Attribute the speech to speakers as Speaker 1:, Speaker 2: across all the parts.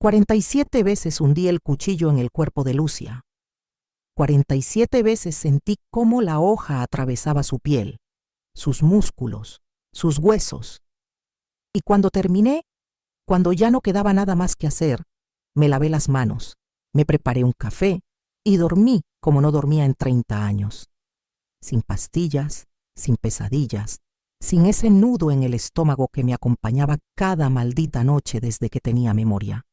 Speaker 1: 47 veces hundí el cuchillo en el cuerpo de Lucia. 47 veces sentí cómo la hoja atravesaba su piel, sus músculos, sus huesos. Y cuando terminé, cuando ya no quedaba nada más que hacer, me lavé las manos, me preparé un café y dormí como no dormía en 30 años. Sin pastillas, sin pesadillas, sin ese nudo en el estómago que me acompañaba cada maldita noche desde que tenía memoria.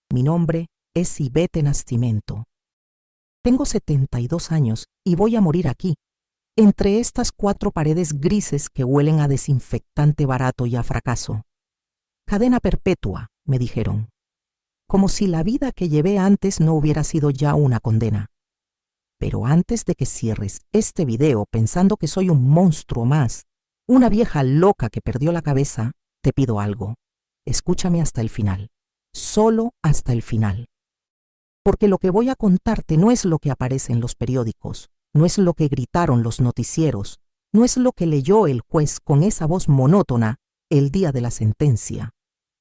Speaker 1: Mi nombre es Ivette Nascimento. Tengo 72 años y voy a morir aquí, entre estas 4 paredes grises que huelen a desinfectante barato y a fracaso. Cadena perpetua, me dijeron. Como si la vida que llevé antes no hubiera sido ya una condena. Pero antes de que cierres este video pensando que soy un monstruo más, una vieja loca que perdió la cabeza, te pido algo. Escúchame hasta el final. Solo hasta el final. Porque lo que voy a contarte no es lo que aparece en los periódicos, no es lo que gritaron los noticieros, no es lo que leyó el juez con esa voz monótona el día de la sentencia.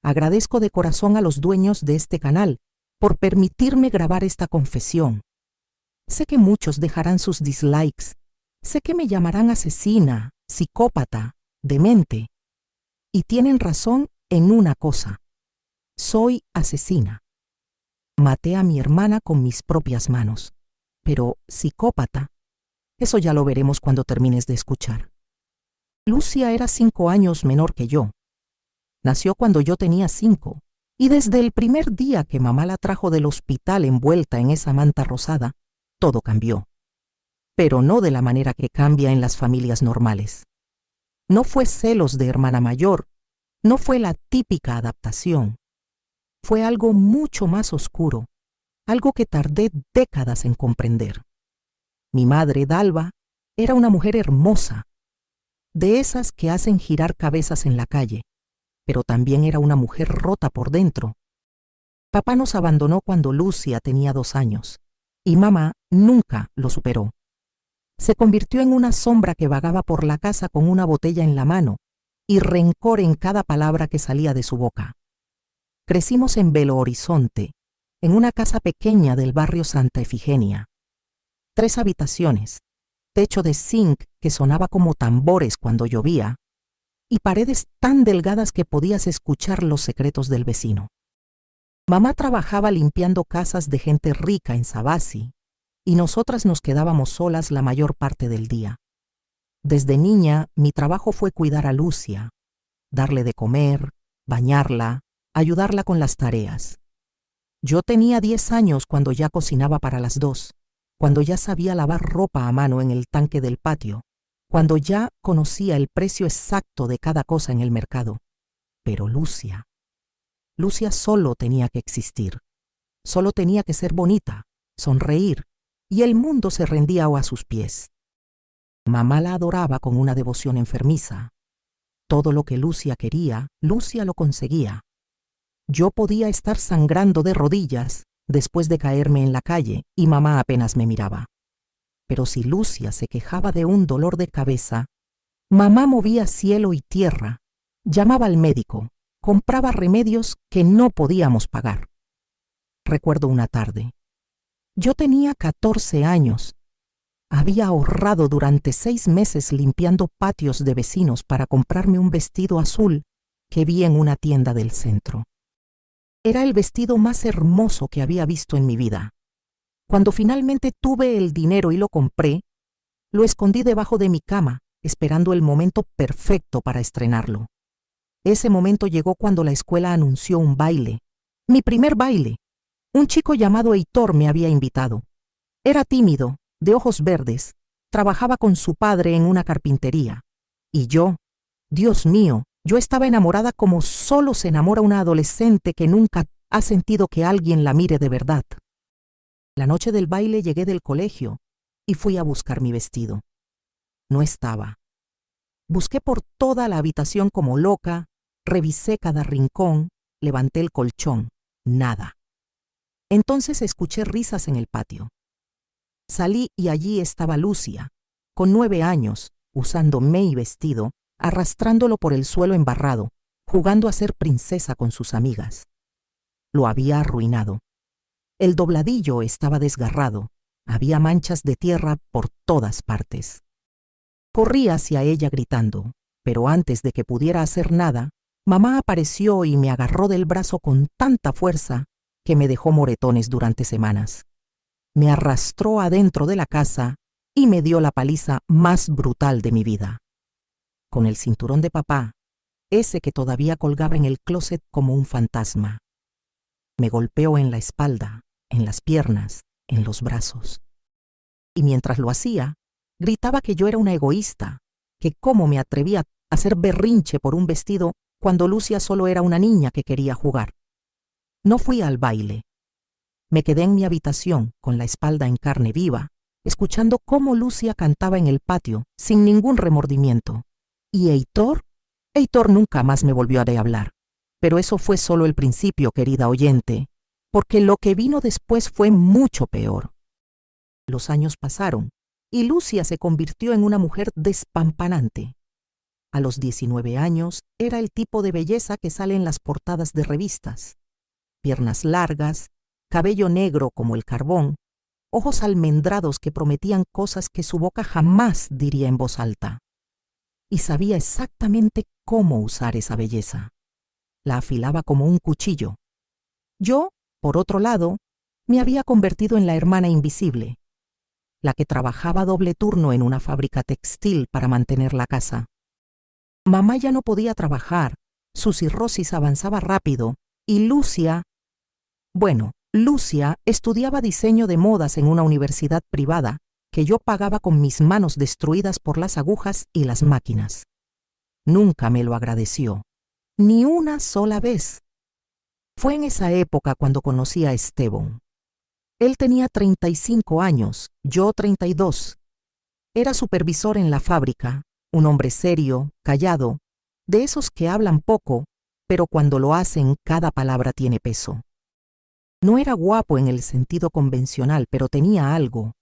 Speaker 1: Agradezco de corazón a los dueños de este canal por permitirme grabar esta confesión. Sé que muchos dejarán sus dislikes, sé que me llamarán asesina, psicópata, demente. Y tienen razón en una cosa. Soy asesina. Maté a mi hermana con mis propias manos. Pero psicópata, eso ya lo veremos cuando termines de escuchar. Lucia era 5 años menor que yo. Nació cuando yo tenía 5, y desde el primer día que mamá la trajo del hospital envuelta en esa manta rosada, todo cambió. Pero no de la manera que cambia en las familias normales. No fue celos de hermana mayor, no fue la típica adaptación. Fue algo mucho más oscuro, algo que tardé décadas en comprender. Mi madre, Dalva, era una mujer hermosa, de esas que hacen girar cabezas en la calle, pero también era una mujer rota por dentro. Papá nos abandonó cuando Lucia tenía 2 años, y mamá nunca lo superó. Se convirtió en una sombra que vagaba por la casa con una botella en la mano y rencor en cada palabra que salía de su boca. Crecimos en Belo Horizonte, en una casa pequeña del barrio Santa Efigenia. 3 habitaciones, techo de zinc que sonaba como tambores cuando llovía, y paredes tan delgadas que podías escuchar los secretos del vecino. Mamá trabajaba limpiando casas de gente rica en Sabasi, y nosotras nos quedábamos solas la mayor parte del día. Desde niña, mi trabajo fue cuidar a Lucia, darle de comer, bañarla, ayudarla con las tareas. Yo tenía 10 años cuando ya cocinaba para las 2, cuando ya sabía lavar ropa a mano en el tanque del patio, cuando ya conocía el precio exacto de cada cosa en el mercado. Pero Lucia solo tenía que existir. Solo tenía que ser bonita, sonreír, y el mundo se rendía a sus pies. Mamá la adoraba con una devoción enfermiza. Todo lo que Lucia quería, Lucia lo conseguía. Yo podía estar sangrando de rodillas después de caerme en la calle y mamá apenas me miraba. Pero si Lucia se quejaba de un dolor de cabeza, mamá movía cielo y tierra, llamaba al médico, compraba remedios que no podíamos pagar. Recuerdo una tarde. Yo tenía 14 años. Había ahorrado durante 6 meses limpiando patios de vecinos para comprarme un vestido azul que vi en una tienda del centro. Era el vestido más hermoso que había visto en mi vida. Cuando finalmente tuve el dinero y lo compré, lo escondí debajo de mi cama, esperando el momento perfecto para estrenarlo. Ese momento llegó cuando la escuela anunció un baile, mi primer baile. Un chico llamado Heitor me había invitado. Era tímido, de ojos verdes, trabajaba con su padre en una carpintería. Y yo, Dios mío, yo estaba enamorada como solo se enamora una adolescente que nunca ha sentido que alguien la mire de verdad. La noche del baile llegué del colegio y fui a buscar mi vestido. No estaba. Busqué por toda la habitación como loca, revisé cada rincón, levanté el colchón. Nada. Entonces escuché risas en el patio. Salí y allí estaba Lucia, con 9 años, usando mi vestido, arrastrándolo por el suelo embarrado, jugando a ser princesa con sus amigas. lo había arruinado. El dobladillo estaba desgarrado, había manchas de tierra por todas partes. Corrí hacia ella gritando, pero antes de que pudiera hacer nada, mamá apareció y me agarró del brazo con tanta fuerza que me dejó moretones durante semanas. Me arrastró adentro de la casa y me dio la paliza más brutal de mi vida. Con el cinturón de papá, ese que todavía colgaba en el closet como un fantasma. Me golpeó en la espalda, en las piernas, en los brazos. Y mientras lo hacía, gritaba que yo era una egoísta, que cómo me atrevía a hacer berrinche por un vestido cuando Lucia solo era una niña que quería jugar. No fui al baile. Me quedé en mi habitación con la espalda en carne viva, escuchando cómo Lucia cantaba en el patio sin ningún remordimiento. ¿Y Heitor? Heitor nunca más me volvió a hablar. Pero eso fue solo el principio, querida oyente, porque lo que vino después fue mucho peor. Los años pasaron y Lucia se convirtió en una mujer despampanante. A los 19 años era el tipo de belleza que sale en las portadas de revistas. Piernas largas, cabello negro como el carbón, ojos almendrados que prometían cosas que su boca jamás diría en voz alta. Y sabía exactamente cómo usar esa belleza. La afilaba como un cuchillo. Yo, por otro lado, me había convertido en la hermana invisible, la que trabajaba doble turno en una fábrica textil para mantener la casa. Mamá ya no podía trabajar, su cirrosis avanzaba rápido y Lucia estudiaba diseño de modas en una universidad privada que yo pagaba con mis manos destruidas por las agujas y las máquinas. Nunca me lo agradeció, ni una sola vez. Fue en esa época cuando conocí a Esteban. Él tenía 35 años, yo 32. Era supervisor en la fábrica, un hombre serio, callado, de esos que hablan poco, pero cuando lo hacen cada palabra tiene peso. No era guapo en el sentido convencional, pero tenía algo,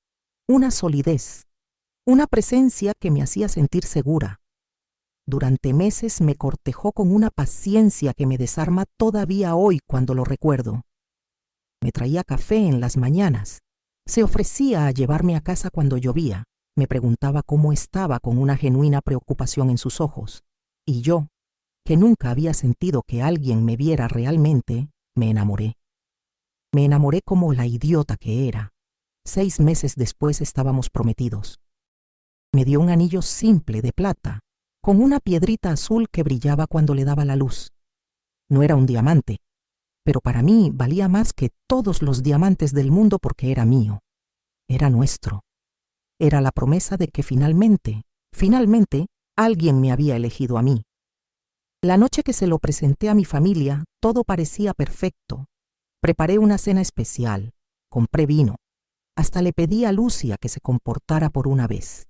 Speaker 1: una solidez, una presencia que me hacía sentir segura. Durante meses me cortejó con una paciencia que me desarma todavía hoy cuando lo recuerdo. Me traía café en las mañanas, se ofrecía a llevarme a casa cuando llovía, me preguntaba cómo estaba con una genuina preocupación en sus ojos, y yo, que nunca había sentido que alguien me viera realmente, me enamoré. Me enamoré como la idiota que era. 6 meses después estábamos prometidos. Me dio un anillo simple de plata, con una piedrita azul que brillaba cuando le daba la luz. No era un diamante, pero para mí valía más que todos los diamantes del mundo porque era mío. Era nuestro. Era la promesa de que finalmente, alguien me había elegido a mí. La noche que se lo presenté a mi familia, todo parecía perfecto. Preparé una cena especial, compré vino, hasta le pedí a Lucia que se comportara por una vez.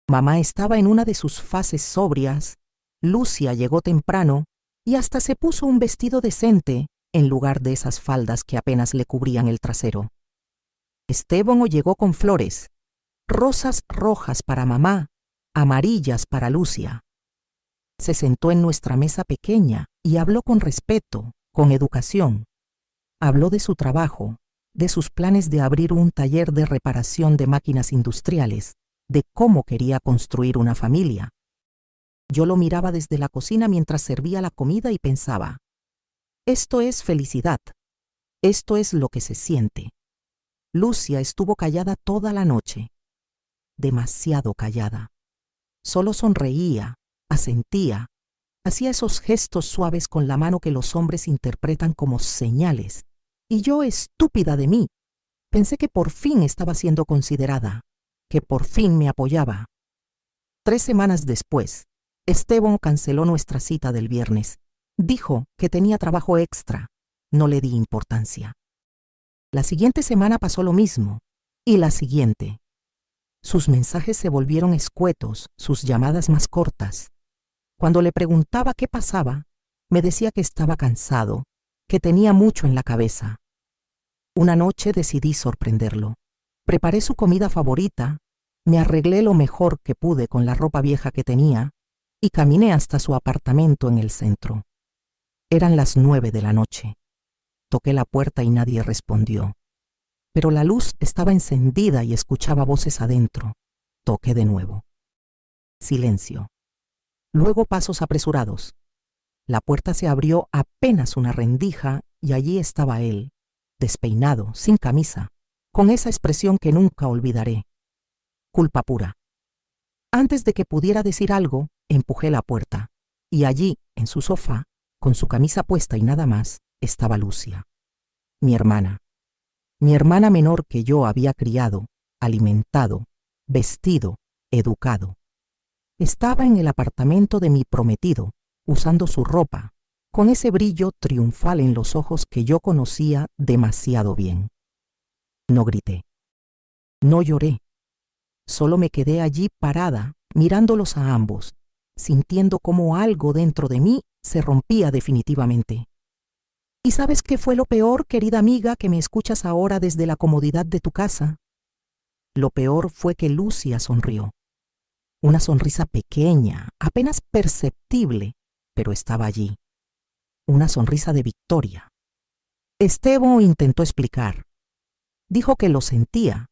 Speaker 1: Mamá estaba en una de sus fases sobrias, Lucia llegó temprano y hasta se puso un vestido decente en lugar de esas faldas que apenas le cubrían el trasero. Esteban llegó con flores, rosas rojas para mamá, amarillas para Lucia. Se sentó en nuestra mesa pequeña y habló con respeto, con educación. Habló de su trabajo, de sus planes de abrir un taller de reparación de máquinas industriales, de cómo quería construir una familia. Yo lo miraba desde la cocina mientras servía la comida y pensaba, esto es felicidad, esto es lo que se siente. Lucia estuvo callada toda la noche, demasiado callada. Solo sonreía, asentía, hacía esos gestos suaves con la mano que los hombres interpretan como señales. Y yo, estúpida de mí, pensé que por fin estaba siendo considerada, que por fin me apoyaba. 3 semanas después, Esteban canceló nuestra cita del viernes. Dijo que tenía trabajo extra. No le di importancia. La siguiente semana pasó lo mismo, y la siguiente. Sus mensajes se volvieron escuetos, sus llamadas más cortas. Cuando le preguntaba qué pasaba, me decía que estaba cansado, que tenía mucho en la cabeza. Una noche decidí sorprenderlo. Preparé su comida favorita, me arreglé lo mejor que pude con la ropa vieja que tenía y caminé hasta su apartamento en el centro. Eran las 9 de la noche. Toqué la puerta y nadie respondió. Pero la luz estaba encendida y escuchaba voces adentro. Toqué de nuevo. Silencio. Luego pasos apresurados. La puerta se abrió apenas una rendija y allí estaba él, despeinado, sin camisa, con esa expresión que nunca olvidaré. Culpa pura. Antes de que pudiera decir algo, empujé la puerta, y allí, en su sofá, con su camisa puesta y nada más, estaba Lucia, mi hermana menor que yo había criado, alimentado, vestido, educado. Estaba en el apartamento de mi prometido, usando su ropa, con ese brillo triunfal en los ojos que yo conocía demasiado bien. No grité, no lloré, solo me quedé allí parada, mirándolos a ambos, sintiendo cómo algo dentro de mí se rompía definitivamente. ¿Y sabes qué fue lo peor, querida amiga, que me escuchas ahora desde la comodidad de tu casa? Lo peor fue que Lucia sonrió. Una sonrisa pequeña, apenas perceptible, pero estaba allí. Una sonrisa de victoria. Esteban intentó explicar. Dijo que lo sentía,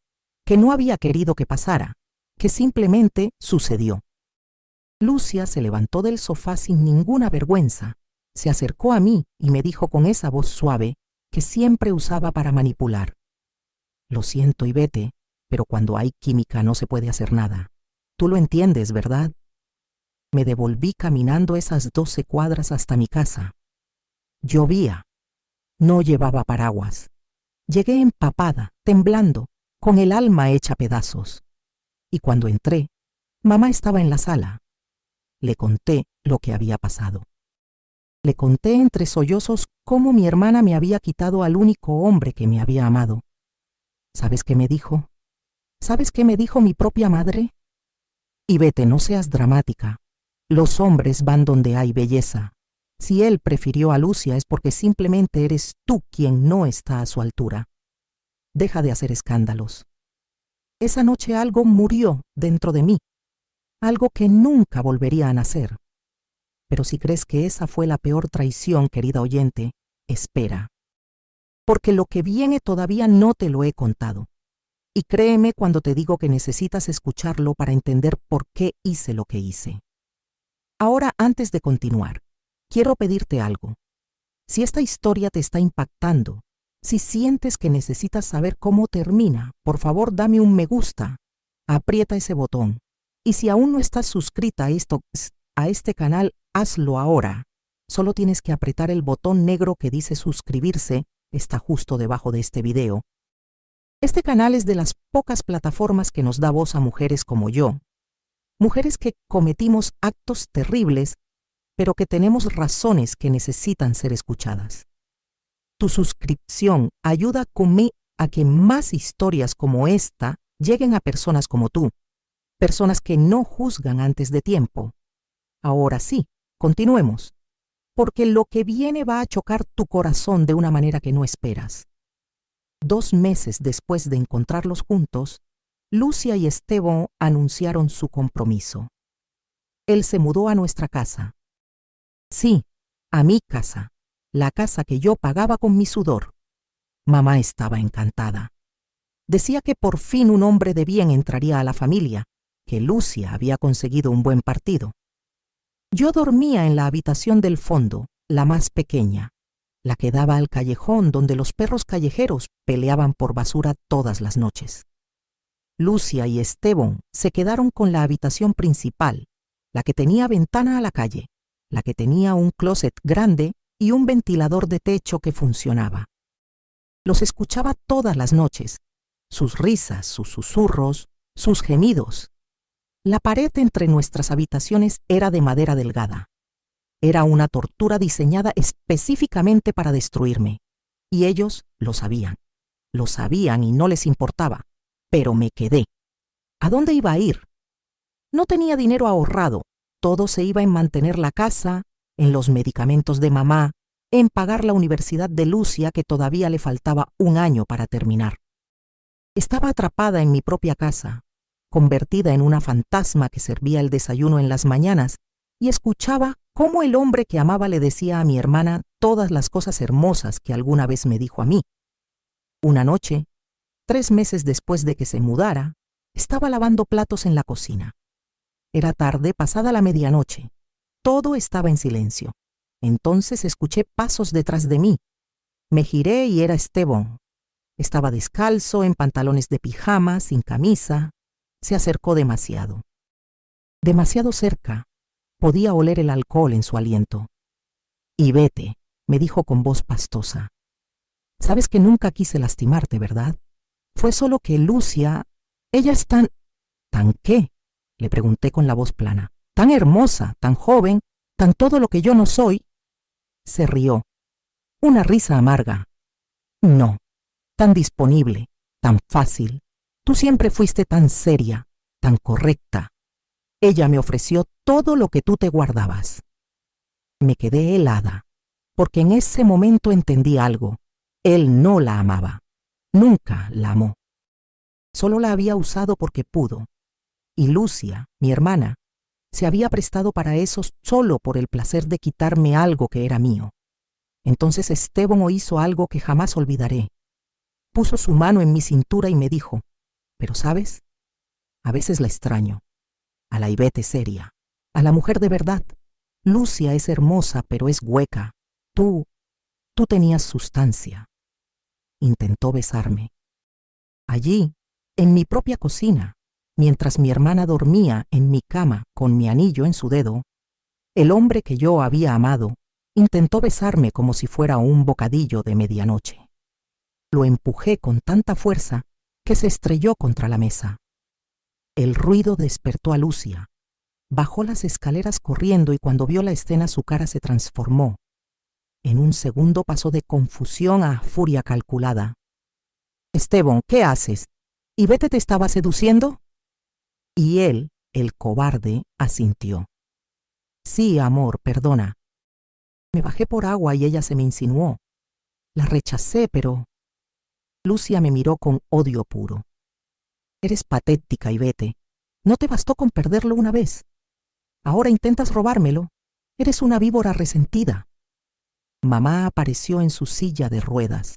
Speaker 1: que no había querido que pasara, que simplemente sucedió. Lucia se levantó del sofá sin ninguna vergüenza, se acercó a mí y me dijo con esa voz suave que siempre usaba para manipular. Lo siento, Ivete, pero cuando hay química no se puede hacer nada. Tú lo entiendes, ¿verdad? Me devolví caminando esas 12 cuadras hasta mi casa. Llovía. No llevaba paraguas. Llegué empapada, temblando, con el alma hecha pedazos. Y cuando entré, mamá estaba en la sala. Le conté lo que había pasado. Le conté entre sollozos cómo mi hermana me había quitado al único hombre que me había amado. ¿Sabes qué me dijo? ¿Sabes qué me dijo mi propia madre? Ivete, no seas dramática. Los hombres van donde hay belleza. Si él prefirió a Lucia es porque simplemente eres tú quien no está a su altura. Deja de hacer escándalos. Esa noche algo murió dentro de mí, algo que nunca volvería a nacer. Pero si crees que esa fue la peor traición, querida oyente, espera. Porque lo que viene todavía no te lo he contado. Y créeme cuando te digo que necesitas escucharlo para entender por qué hice lo que hice. Ahora, antes de continuar, quiero pedirte algo. Si esta historia te está impactando, si sientes que necesitas saber cómo termina, por favor dame un me gusta, aprieta ese botón. Y si aún no estás suscrita a este canal, hazlo ahora. Solo tienes que apretar el botón negro que dice suscribirse, está justo debajo de este video. Este canal es de las pocas plataformas que nos da voz a mujeres como yo. Mujeres que cometimos actos terribles, pero que tenemos razones que necesitan ser escuchadas. Tu suscripción ayuda a que más historias como esta lleguen a personas como tú, personas que no juzgan antes de tiempo. Ahora sí, continuemos, porque lo que viene va a chocar tu corazón de una manera que no esperas. 2 meses después de encontrarlos juntos, Lucia y Esteban anunciaron su compromiso. Él se mudó a nuestra casa. Sí, a mi casa, la casa que yo pagaba con mi sudor. Mamá estaba encantada. Decía que por fin un hombre de bien entraría a la familia, que Lucia había conseguido un buen partido. Yo dormía en la habitación del fondo, la más pequeña, la que daba al callejón donde los perros callejeros peleaban por basura todas las noches. Lucia y Esteban se quedaron con la habitación principal, la que tenía ventana a la calle, la que tenía un closet grande y un ventilador de techo que funcionaba. Los escuchaba todas las noches, sus risas, sus susurros, sus gemidos. La pared entre nuestras habitaciones era de madera delgada. Era una tortura diseñada específicamente para destruirme. Y ellos lo sabían y no les importaba. Pero me quedé. ¿A dónde iba a ir? No tenía dinero ahorrado. Todo se iba en mantener la casa, en los medicamentos de mamá, en pagar la universidad de Lucia, que todavía le faltaba 1 año para terminar. Estaba atrapada en mi propia casa, convertida en una fantasma que servía el desayuno en las mañanas y escuchaba cómo el hombre que amaba le decía a mi hermana todas las cosas hermosas que alguna vez me dijo a mí. Una noche, 3 meses después de que se mudara, estaba lavando platos en la cocina. Era tarde, pasada la medianoche. Todo estaba en silencio. Entonces escuché pasos detrás de mí. Me giré y era Esteban. Estaba descalzo, en pantalones de pijama, sin camisa. Se acercó demasiado. Demasiado cerca. Podía oler el alcohol en su aliento. Y vete, me dijo con voz pastosa. Sabes que nunca quise lastimarte, ¿verdad? Fue solo que Lucia, ella es tan... ¿Tan qué? Le pregunté con la voz plana. Tan hermosa, tan joven, tan todo lo que yo no soy. Se rió. Una risa amarga. No, tan disponible, tan fácil. Tú siempre fuiste tan seria, tan correcta. Ella me ofreció todo lo que tú te guardabas. Me quedé helada, porque en ese momento entendí algo. Él no la amaba. Nunca la amó. Solo la había usado porque pudo. Y Lucia, mi hermana, se había prestado para eso solo por el placer de quitarme algo que era mío. Entonces Esteban hizo algo que jamás olvidaré. Puso su mano en mi cintura y me dijo, pero ¿sabes? A veces la extraño. A la Ivete seria, a la mujer de verdad. Lucia es hermosa, pero es hueca. Tú tenías sustancia. Intentó besarme. Allí, en mi propia cocina, mientras mi hermana dormía en mi cama con mi anillo en su dedo, el hombre que yo había amado intentó besarme como si fuera un bocadillo de medianoche. Lo empujé con tanta fuerza que se estrelló contra la mesa. El ruido despertó a Lucia. Bajó las escaleras corriendo y cuando vio la escena su cara se transformó. En un segundo pasó de confusión a furia calculada. Esteban, ¿qué haces? ¿Ivete te estaba seduciendo? Y él, el cobarde, asintió. Sí, amor, perdona. Me bajé por agua y ella se me insinuó. La rechacé, pero... Lucia me miró con odio puro. Eres patética, Ivete. No te bastó con perderlo una vez. Ahora intentas robármelo. Eres una víbora resentida. Mamá apareció en su silla de ruedas.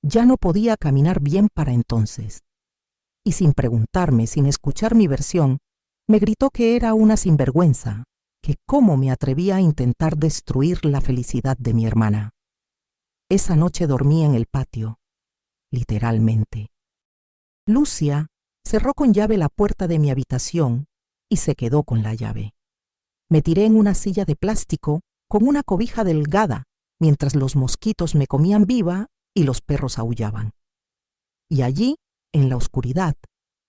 Speaker 1: Ya no podía caminar bien para entonces. Y sin preguntarme, sin escuchar mi versión, me gritó que era una sinvergüenza, que cómo me atrevía a intentar destruir la felicidad de mi hermana. Esa noche dormí en el patio, literalmente. Lucia cerró con llave la puerta de mi habitación y se quedó con la llave. Me tiré en una silla de plástico con una cobija delgada, mientras los mosquitos me comían viva y los perros aullaban. Y allí, en la oscuridad,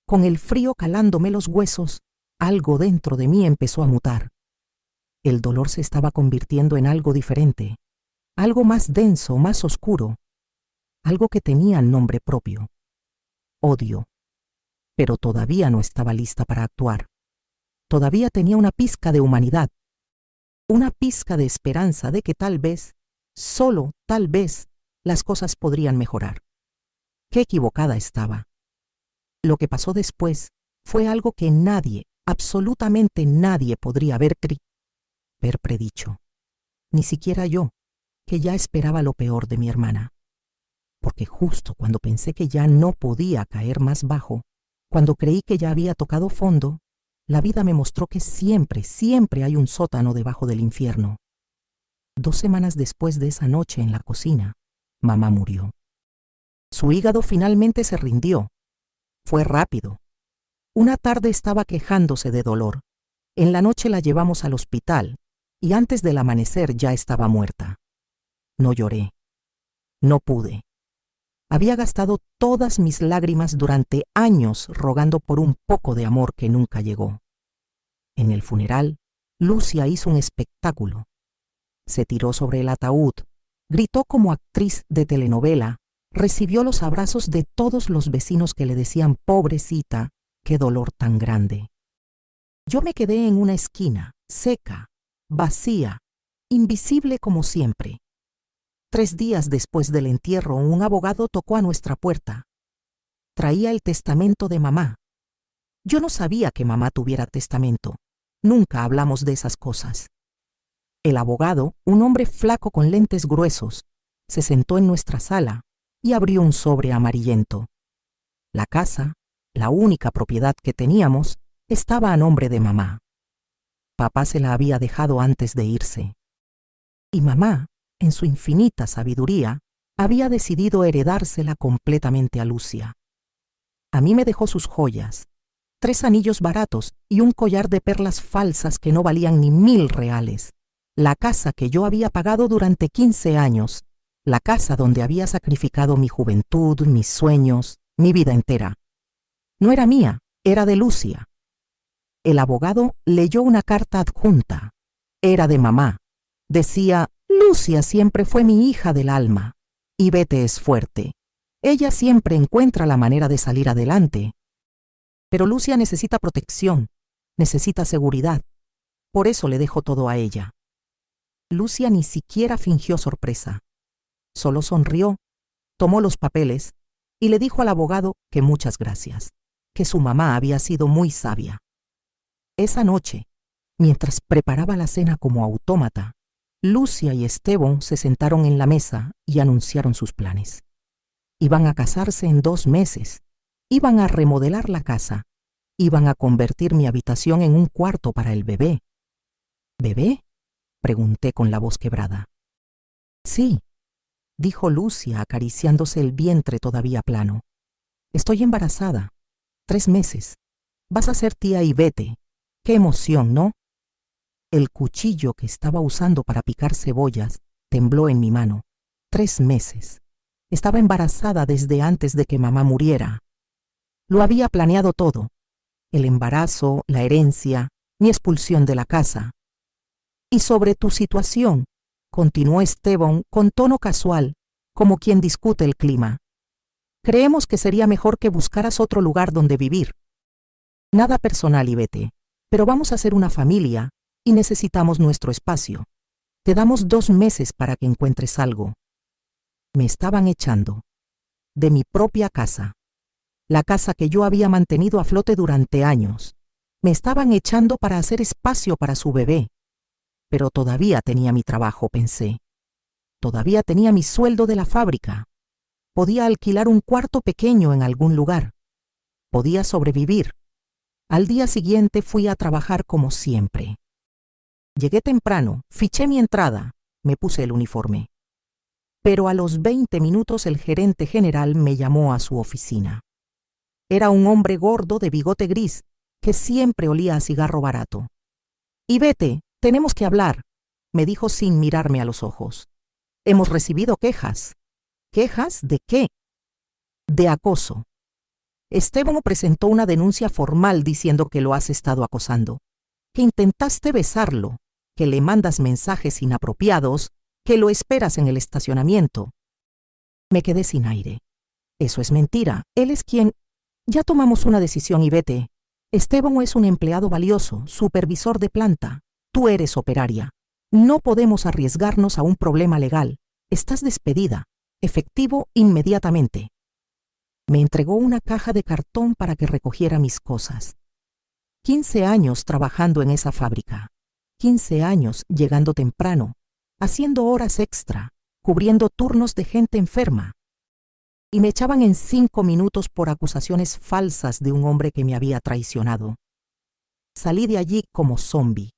Speaker 1: con el frío calándome los huesos, algo dentro de mí empezó a mutar. El dolor se estaba convirtiendo en algo diferente, algo más denso, más oscuro, algo que tenía nombre propio. Odio. Pero todavía no estaba lista para actuar. Todavía tenía una pizca de humanidad, una pizca de esperanza de que tal vez, solo tal vez, las cosas podrían mejorar. Qué equivocada estaba. Lo que pasó después fue algo que nadie, absolutamente nadie podría haber predicho. Ni siquiera yo, que ya esperaba lo peor de mi hermana. Porque justo cuando pensé que ya no podía caer más bajo, cuando creí que ya había tocado fondo, la vida me mostró que siempre, siempre hay un sótano debajo del infierno. 2 semanas después de esa noche en la cocina, mamá murió. Su hígado finalmente se rindió. Fue rápido. Una tarde estaba quejándose de dolor. En la noche la llevamos al hospital y antes del amanecer ya estaba muerta. No lloré. No pude. Había gastado todas mis lágrimas durante años rogando por un poco de amor que nunca llegó. En el funeral, Lucia hizo un espectáculo. Se tiró sobre el ataúd, gritó como actriz de telenovela, recibió los abrazos de todos los vecinos que le decían pobrecita, qué dolor tan grande. Yo me quedé en una esquina, seca, vacía, invisible como siempre. 3 días después del entierro, un abogado tocó a nuestra puerta. Traía el testamento de mamá. Yo no sabía que mamá tuviera testamento. Nunca hablamos de esas cosas. El abogado, un hombre flaco con lentes gruesos, se sentó en nuestra sala y abrió un sobre amarillento. La casa, la única propiedad que teníamos, estaba a nombre de mamá. Papá se la había dejado antes de irse. Y mamá, en su infinita sabiduría, había decidido heredársela completamente a Lucia. A mí me dejó sus joyas, 3 anillos baratos y un collar de perlas falsas que no valían ni 1000 reales. La casa que yo había pagado durante 15 años, la casa donde había sacrificado mi juventud, mis sueños, mi vida entera. No era mía, era de Lucia. El abogado leyó una carta adjunta. Era de mamá. Decía: Lucia siempre fue mi hija del alma. Y Bete es fuerte. Ella siempre encuentra la manera de salir adelante. Pero Lucia necesita protección, necesita seguridad. Por eso le dejo todo a ella. Lucia ni siquiera fingió sorpresa. Solo sonrió, tomó los papeles y le dijo al abogado que muchas gracias, que su mamá había sido muy sabia. Esa noche, mientras preparaba la cena como autómata, Lucia y Esteban se sentaron en la mesa y anunciaron sus planes. Iban a casarse en 2 meses, iban a remodelar la casa, iban a convertir mi habitación en un cuarto para el bebé. ¿Bebé?, pregunté con la voz quebrada. Sí, dijo Lucia acariciándose el vientre todavía plano. Estoy embarazada. 3 meses. Vas a ser tía y Bete. ¡Qué emoción!, ¿no? El cuchillo que estaba usando para picar cebollas tembló en mi mano. 3 meses. Estaba embarazada desde antes de que mamá muriera. Lo había planeado todo. El embarazo, la herencia, mi expulsión de la casa. Y sobre tu situación, continuó Esteban con tono casual, como quien discute el clima. Creemos que sería mejor que buscaras otro lugar donde vivir. Nada personal, Ivete, pero vamos a ser una familia y necesitamos nuestro espacio. Te damos 2 meses para que encuentres algo. Me estaban echando de mi propia casa, la casa que yo había mantenido a flote durante años. Me estaban echando para hacer espacio para su bebé. Pero todavía tenía mi trabajo, pensé. Todavía tenía mi sueldo de la fábrica. Podía alquilar un cuarto pequeño en algún lugar. Podía sobrevivir. Al día siguiente fui a trabajar como siempre. Llegué temprano, fiché mi entrada, me puse el uniforme. Pero a los 20 minutos el gerente general me llamó a su oficina. Era un hombre gordo de bigote gris, que siempre olía a cigarro barato. Ivete, tenemos que hablar, me dijo sin mirarme a los ojos. Hemos recibido quejas. ¿Quejas de qué? De acoso. Esteban presentó una denuncia formal diciendo que lo has estado acosando, que intentaste besarlo, que le mandas mensajes inapropiados, que lo esperas en el estacionamiento. Me quedé sin aire. Eso es mentira. Él es quien... Ya tomamos una decisión, Ivete. Esteban es un empleado valioso, supervisor de planta. Tú eres operaria. No podemos arriesgarnos a un problema legal. Estás despedida. Efectivo inmediatamente. Me entregó una caja de cartón para que recogiera mis cosas. 15 años trabajando en esa fábrica. 15 años llegando temprano, haciendo horas extra, cubriendo turnos de gente enferma. Y me echaban en 5 minutos por acusaciones falsas de un hombre que me había traicionado. Salí de allí como zombi,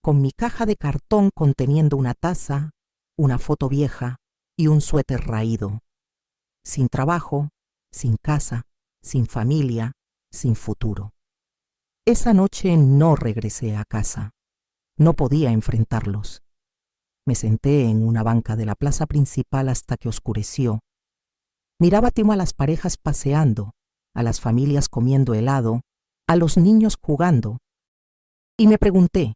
Speaker 1: con mi caja de cartón conteniendo una taza, una foto vieja y un suéter raído. Sin trabajo, sin casa, sin familia, sin futuro. Esa noche no regresé a casa. No podía enfrentarlos. Me senté en una banca de la plaza principal hasta que oscureció. Miraba a las parejas paseando, a las familias comiendo helado, a los niños jugando. Y me pregunté,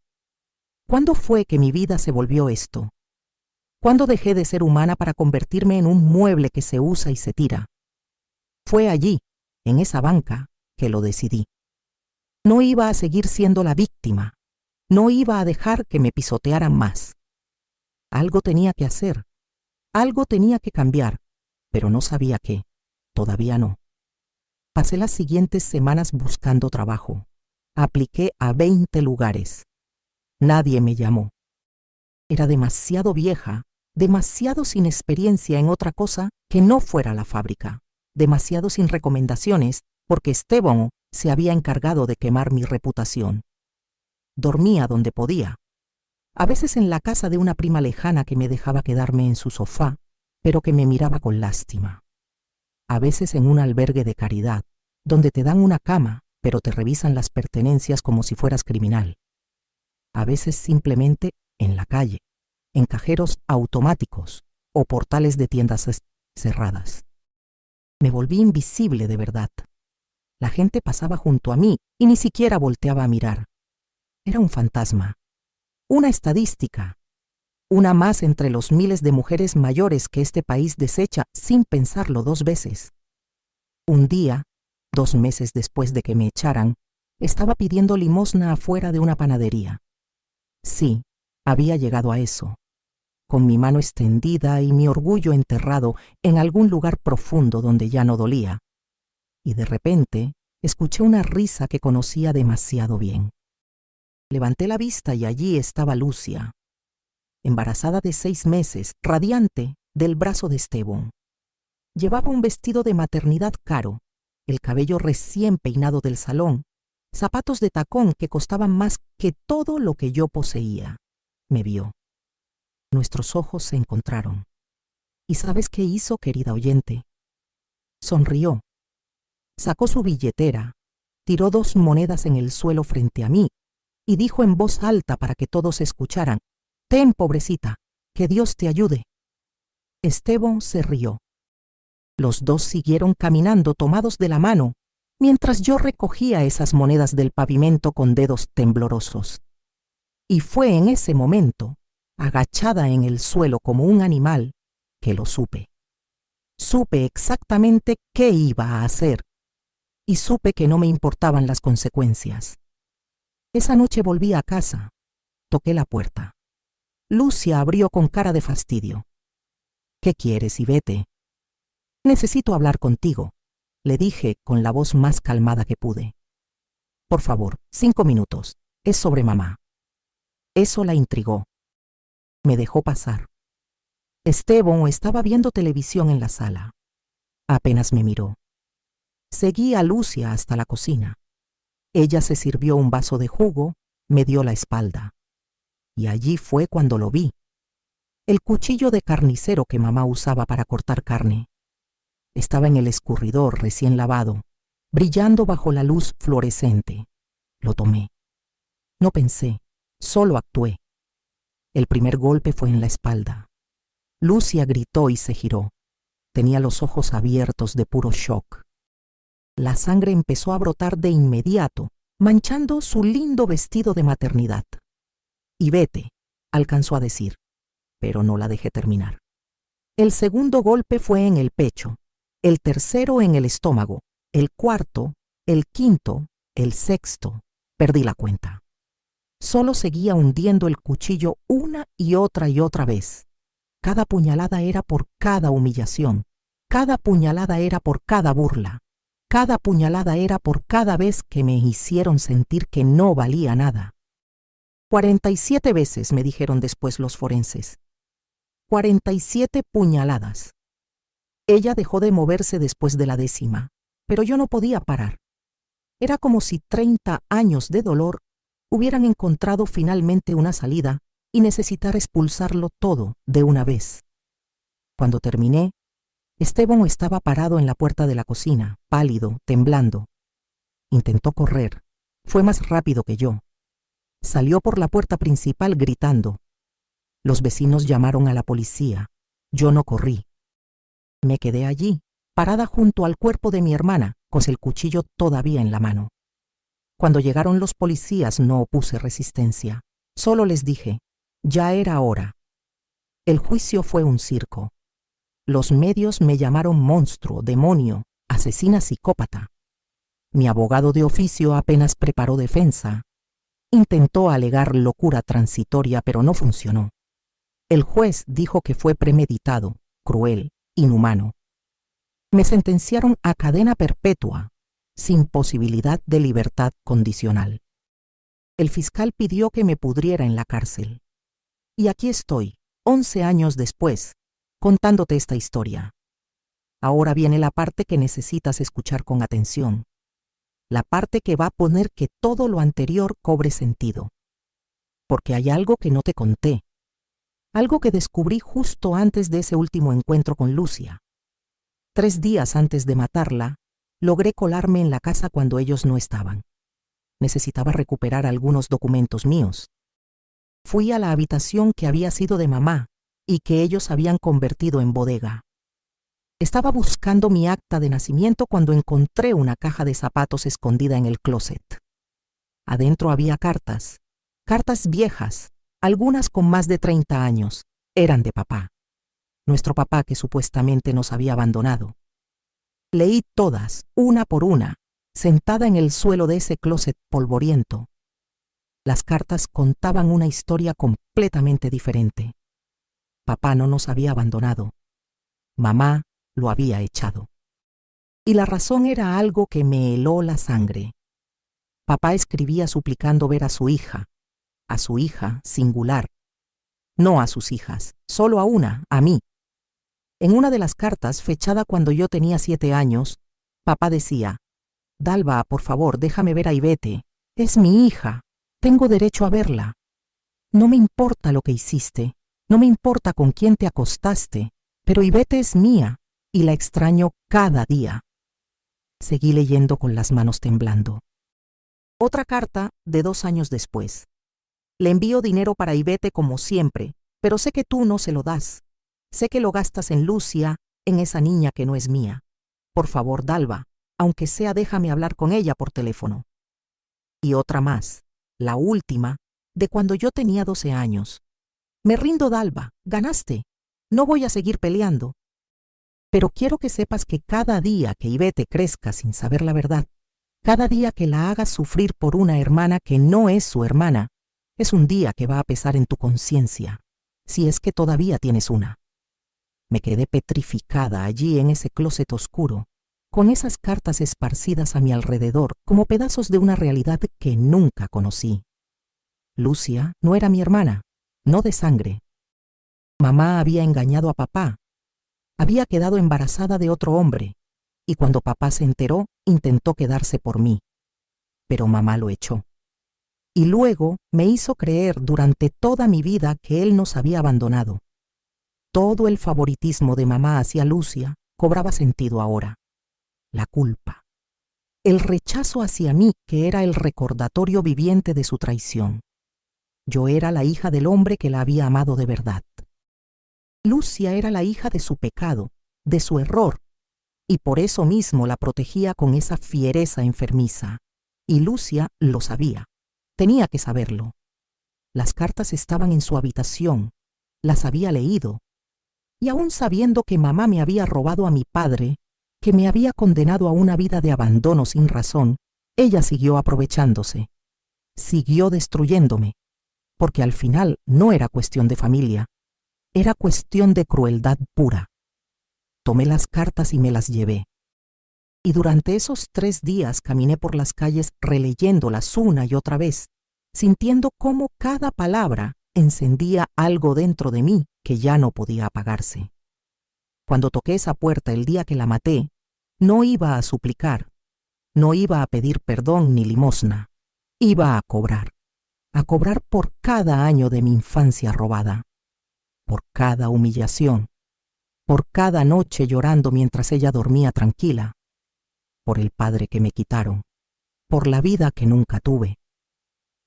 Speaker 1: ¿cuándo fue que mi vida se volvió esto? ¿Cuándo dejé de ser humana para convertirme en un mueble que se usa y se tira? Fue allí, en esa banca, que lo decidí. No iba a seguir siendo la víctima. No iba a dejar que me pisotearan más. Algo tenía que hacer. Algo tenía que cambiar, pero no sabía qué. Todavía no. Pasé las siguientes semanas buscando trabajo. Apliqué a 20 lugares. Nadie me llamó. Era demasiado vieja, demasiado sin experiencia en otra cosa que no fuera la fábrica, demasiado sin recomendaciones porque Esteban se había encargado de quemar mi reputación. Dormía donde podía, a veces en la casa de una prima lejana que me dejaba quedarme en su sofá, pero que me miraba con lástima. A veces en un albergue de caridad, donde te dan una cama, pero te revisan las pertenencias como si fueras criminal. A veces simplemente en la calle, en cajeros automáticos o portales de tiendas cerradas. Me volví invisible de verdad. La gente pasaba junto a mí y ni siquiera volteaba a mirar. Era un fantasma, una estadística, una más entre los miles de mujeres mayores que este país desecha sin pensarlo 2 veces. Un día, 2 meses después de que me echaran, estaba pidiendo limosna afuera de una panadería. Sí, había llegado a eso, con mi mano extendida y mi orgullo enterrado en algún lugar profundo donde ya no dolía. Y de repente escuché una risa que conocía demasiado bien. Levanté la vista y allí estaba Lucia, embarazada de 6 meses, radiante, del brazo de Esteban. Llevaba un vestido de maternidad caro, el cabello recién peinado del salón, zapatos de tacón que costaban más que todo lo que yo poseía. Me vio. Nuestros ojos se encontraron. ¿Y sabes qué hizo, querida oyente? Sonrió. Sacó su billetera, tiró 2 monedas en el suelo frente a mí y dijo en voz alta para que todos escucharan: «Ten, pobrecita, que Dios te ayude». Esteban se rió. Los 2 siguieron caminando tomados de la mano, mientras yo recogía esas monedas del pavimento con dedos temblorosos. Y fue en ese momento, agachada en el suelo como un animal, que lo supe. Supe exactamente qué iba a hacer, y supe que no me importaban las consecuencias. Esa noche volví a casa. Toqué la puerta. Lucia abrió con cara de fastidio. «¿Qué quieres, Ivete?» «Necesito hablar contigo», le dije con la voz más calmada que pude. «Por favor, 5 minutos. Es sobre mamá». Eso la intrigó. Me dejó pasar. Esteban estaba viendo televisión en la sala. Apenas me miró. Seguí a Lucia hasta la cocina. Ella se sirvió un vaso de jugo, me dio la espalda. Y allí fue cuando lo vi. El cuchillo de carnicero que mamá usaba para cortar carne. Estaba en el escurridor recién lavado, brillando bajo la luz fluorescente. Lo tomé. No pensé, solo actué. El primer golpe fue en la espalda. Lucia gritó y se giró. Tenía los ojos abiertos de puro shock. La sangre empezó a brotar de inmediato, manchando su lindo vestido de maternidad. «Ivete», alcanzó a decir, pero no la dejé terminar. El segundo golpe fue en el pecho, el tercero en el estómago, el cuarto, el quinto, el sexto. Perdí la cuenta. Solo seguía hundiendo el cuchillo una y otra vez. Cada puñalada era por cada humillación. Cada puñalada era por cada burla. Cada puñalada era por cada vez que me hicieron sentir que no valía nada. 47 veces, me dijeron después los forenses. 47 puñaladas. Ella dejó de moverse después de la 10ª, pero yo no podía parar. Era como si 30 años de dolor hubieran encontrado finalmente una salida y necesitara expulsarlo todo de una vez. Cuando terminé, Esteban estaba parado en la puerta de la cocina, pálido, temblando. Intentó correr. Fue más rápido que yo. Salió por la puerta principal gritando. Los vecinos llamaron a la policía. Yo no corrí. Me quedé allí, parada junto al cuerpo de mi hermana, con el cuchillo todavía en la mano. Cuando llegaron los policías no opuse resistencia. Solo les dije, ya era hora. El juicio fue un circo. Los medios me llamaron monstruo, demonio, asesina psicópata. Mi abogado de oficio apenas preparó defensa. Intentó alegar locura transitoria, pero no funcionó. El juez dijo que fue premeditado, cruel, inhumano. Me sentenciaron a cadena perpetua, sin posibilidad de libertad condicional. El fiscal pidió que me pudriera en la cárcel. Y aquí estoy, 11 años después, contándote esta historia. Ahora viene la parte que necesitas escuchar con atención. La parte que va a poner que todo lo anterior cobre sentido. Porque hay algo que no te conté. Algo que descubrí justo antes de ese último encuentro con Lucia. 3 días antes de matarla, logré colarme en la casa cuando ellos no estaban. Necesitaba recuperar algunos documentos míos. Fui a la habitación que había sido de mamá y que ellos habían convertido en bodega. Estaba buscando mi acta de nacimiento cuando encontré una caja de zapatos escondida en el closet. Adentro había cartas viejas, algunas con más de 30 años. Eran de papá. Nuestro papá que supuestamente nos había abandonado. Leí todas, una por una, sentada en el suelo de ese closet polvoriento. Las cartas contaban una historia completamente diferente. Papá no nos había abandonado. Mamá lo había echado. Y la razón era algo que me heló la sangre. Papá escribía suplicando ver a su hija singular. No a sus hijas, solo a una, a mí. En una de las cartas, fechada cuando yo tenía 7 años, papá decía: Dalva, por favor, déjame ver a Ivete. Es mi hija. Tengo derecho a verla. No me importa lo que hiciste, no me importa con quién te acostaste, pero Ivete es mía y la extraño cada día. Seguí leyendo con las manos temblando. Otra carta de 2 años después. Le envío dinero para Ivete como siempre, pero sé que tú no se lo das. Sé que lo gastas en Lucia, en esa niña que no es mía. Por favor, Dalva, aunque sea déjame hablar con ella por teléfono. Y otra más, la última, de cuando yo tenía 12 años. Me rindo, Dalva, ganaste. No voy a seguir peleando. Pero quiero que sepas que cada día que Ivete crezca sin saber la verdad, cada día que la hagas sufrir por una hermana que no es su hermana, es un día que va a pesar en tu conciencia, si es que todavía tienes una. Me quedé petrificada allí en ese closet oscuro, con esas cartas esparcidas a mi alrededor como pedazos de una realidad que nunca conocí. Lucia no era mi hermana, no de sangre. Mamá había engañado a papá. Había quedado embarazada de otro hombre, y cuando papá se enteró, intentó quedarse por mí. Pero mamá lo echó. Y luego me hizo creer durante toda mi vida que él nos había abandonado. Todo el favoritismo de mamá hacia Lucia cobraba sentido ahora. La culpa. El rechazo hacia mí, que era el recordatorio viviente de su traición. Yo era la hija del hombre que la había amado de verdad. Lucia era la hija de su pecado, de su error, y por eso mismo la protegía con esa fiereza enfermiza. Y Lucia lo sabía. Tenía que saberlo. Las cartas estaban en su habitación, las había leído, y aún sabiendo que mamá me había robado a mi padre, que me había condenado a una vida de abandono sin razón, ella siguió aprovechándose, siguió destruyéndome, porque al final no era cuestión de familia, era cuestión de crueldad pura. Tomé las cartas y me las llevé. Y durante esos 3 días caminé por las calles releyéndolas una y otra vez, sintiendo cómo cada palabra encendía algo dentro de mí que ya no podía apagarse. Cuando toqué esa puerta el día que la maté, no iba a suplicar, no iba a pedir perdón ni limosna, iba a cobrar por cada año de mi infancia robada, por cada humillación, por cada noche llorando mientras ella dormía tranquila, por el padre que me quitaron, por la vida que nunca tuve.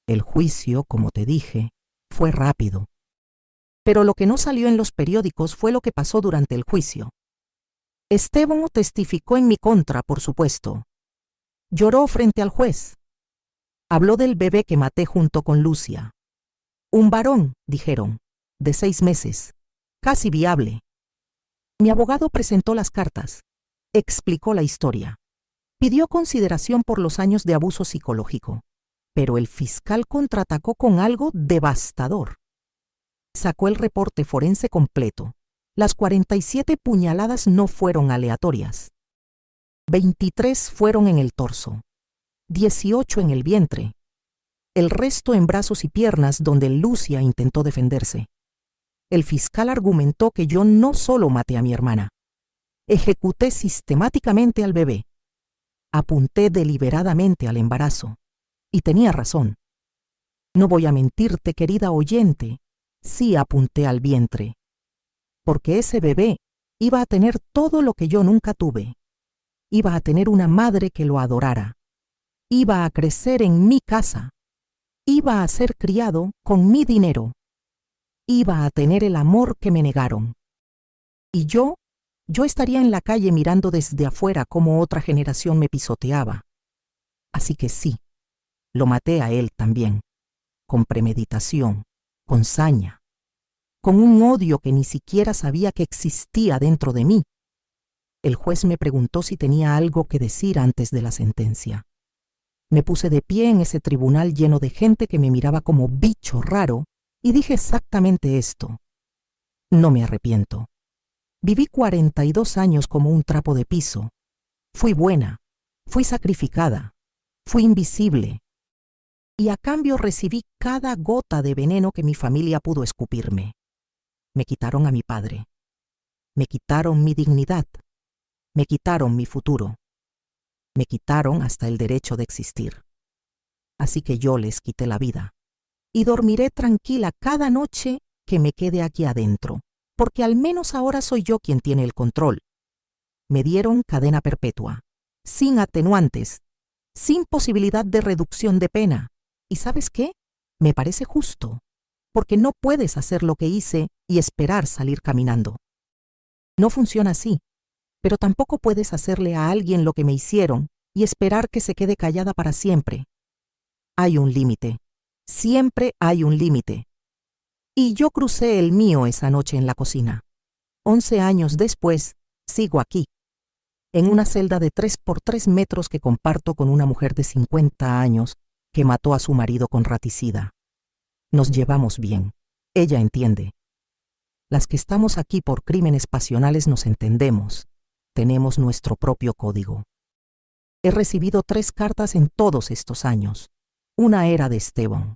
Speaker 1: El juicio, como te dije, fue rápido. Pero lo que no salió en los periódicos fue lo que pasó durante el juicio. Esteban testificó en mi contra, por supuesto. Lloró frente al juez. Habló del bebé que maté junto con Lucia. Un varón, dijeron, de 6 meses, casi viable. Mi abogado presentó las cartas, explicó la historia. Pidió consideración por los años de abuso psicológico, pero el fiscal contraatacó con algo devastador. Sacó el reporte forense completo. Las 47 puñaladas no fueron aleatorias. 23 fueron en el torso, 18 en el vientre, el resto en brazos y piernas donde Lucia intentó defenderse. el fiscal argumentó que yo no solo maté a mi hermana, ejecuté sistemáticamente al bebé. Apunté deliberadamente al embarazo. Y tenía razón. No voy a mentirte, querida oyente, sí apunté al vientre. Porque ese bebé iba a tener todo lo que yo nunca tuve. Iba a tener una madre que lo adorara. Iba a crecer en mi casa. Iba a ser criado con mi dinero. Iba a tener el amor que me negaron. Y yo estaría en la calle mirando desde afuera cómo otra generación me pisoteaba. Así que sí, lo maté a él también, con premeditación, con saña, con un odio que ni siquiera sabía que existía dentro de mí. El juez me preguntó si tenía algo que decir antes de la sentencia. Me puse de pie en ese tribunal lleno de gente que me miraba como bicho raro y dije exactamente esto. No me arrepiento. Viví 42 años como un trapo de piso. Fui buena, fui sacrificada, fui invisible. Y a cambio recibí cada gota de veneno que mi familia pudo escupirme. Me quitaron a mi padre. Me quitaron mi dignidad. Me quitaron mi futuro. Me quitaron hasta el derecho de existir. Así que yo les quité la vida. Y dormiré tranquila cada noche que me quede aquí adentro, porque al menos ahora soy yo quien tiene el control. Me dieron cadena perpetua, sin atenuantes, sin posibilidad de reducción de pena. ¿Y sabes qué? Me parece justo, porque no puedes hacer lo que hice y esperar salir caminando. No funciona así, pero tampoco puedes hacerle a alguien lo que me hicieron y esperar que se quede callada para siempre. Hay un límite. Siempre hay un límite. Y yo crucé el mío esa noche en la cocina. 11 años después, sigo aquí, en una celda de 3 por 3 metros que comparto con una mujer de 50 años que mató a su marido con raticida. Nos llevamos bien. Ella entiende. Las que estamos aquí por crímenes pasionales nos entendemos. Tenemos nuestro propio código. He recibido 3 cartas en todos estos años. Una era de Esteban.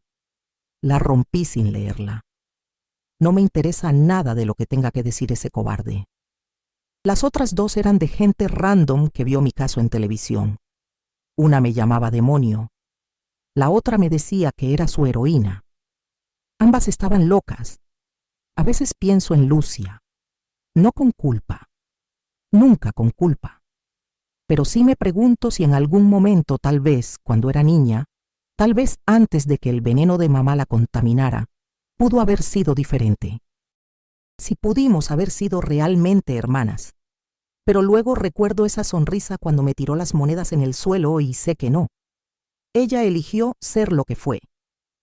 Speaker 1: La rompí sin leerla. No me interesa nada de lo que tenga que decir ese cobarde. Las otras 2 eran de gente random que vio mi caso en televisión. Una me llamaba demonio. La otra me decía que era su heroína. Ambas estaban locas. A veces pienso en Lucia. No con culpa. Nunca con culpa. Pero sí me pregunto si en algún momento, tal vez cuando era niña, tal vez antes de que el veneno de mamá la contaminara, pudo haber sido diferente. Si pudimos haber sido realmente hermanas. Pero luego recuerdo esa sonrisa cuando me tiró las monedas en el suelo y sé que no. Ella eligió ser lo que fue,